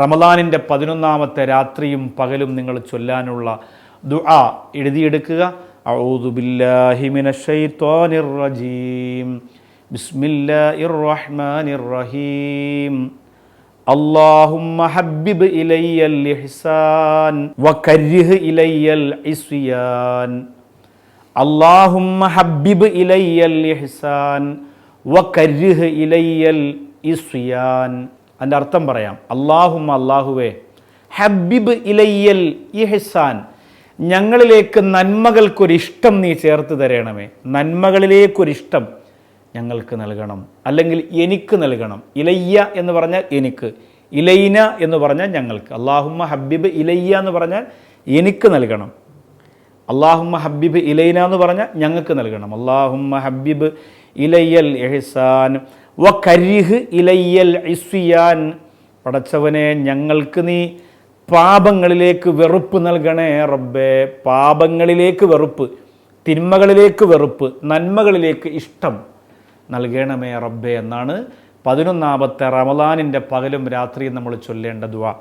റമദാനിൻ്റെ 11ാമത്തെ രാത്രിയും പകലും നിങ്ങൾ ചൊല്ലാനുള്ള ദുആ എഴുതിയെടുക്കുക. അഊദു ബില്ലാഹി മിനശ് ശൈത്വാനിർ റജീം. ബിസ്മില്ലാഹിർ റഹ്മാനിർ റഹീം. അല്ലാഹുമ്മ ഹബ്ബിബ് ഇലയ്യൽ ഇഹ്സാൻ വകരിഹ് ഇലയ്യൽ ഇസ്യാൻ. അല്ലാഹുമ്മ ഹബ്ബിബ് ഇലയ്യൽ ഇഹ്സാൻ വകരിഹ് ഇലയ്യൽ ഇസ്യാൻ. അതിൻ്റെ അർത്ഥം പറയാം. അല്ലാഹുമ്മ, അല്ലാഹുവേ, ഹബ്ബിബ് ഇലയ്യൽ ഇഹ്സാൻ, ഞങ്ങളിലേക്ക് നന്മകൾക്കൊരിഷ്ടം നീ ചേർത്ത് തരണമേ. നന്മകളിലേക്കൊരിഷ്ടം ഞങ്ങൾക്ക് നൽകണം, അല്ലെങ്കിൽ എനിക്ക് നൽകണം. ഇലയ്യ എന്ന് പറഞ്ഞാൽ എനിക്ക്, ഇലൈന എന്ന് പറഞ്ഞാൽ ഞങ്ങൾക്ക്. അല്ലാഹുമ്മ ഹബ്ബിബ് ഇലയ്യ എന്ന് പറഞ്ഞാൽ എനിക്ക് നൽകണം. അല്ലാഹുമ്മ ഹബ്ബിബ് ഇലൈന എന്ന് പറഞ്ഞാൽ ഞങ്ങൾക്ക് നൽകണം. അല്ലാഹുമ്മ ഹബ്ബിബ് ഇലയ്യൽ ഇഹ്സാൻ വകരിഹ് ഇലയ്യൽ ഇസ്യാൻ. പടച്ചവനെ, ഞങ്ങൾക്ക് നീ പാപങ്ങളിലേക്ക് വെറുപ്പ് നൽകണേ റബ്ബേ. പാപങ്ങളിലേക്ക് വെറുപ്പ്, തിന്മകളിലേക്ക് വെറുപ്പ്, നന്മകളിലേക്ക് ഇഷ്ടം നൽകണമേ റബ്ബേ എന്നാണ് 11ാമത്തെ റമദാനിൻ്റെ പകലും രാത്രിയും നമ്മൾ ചൊല്ലേണ്ട ദുആ.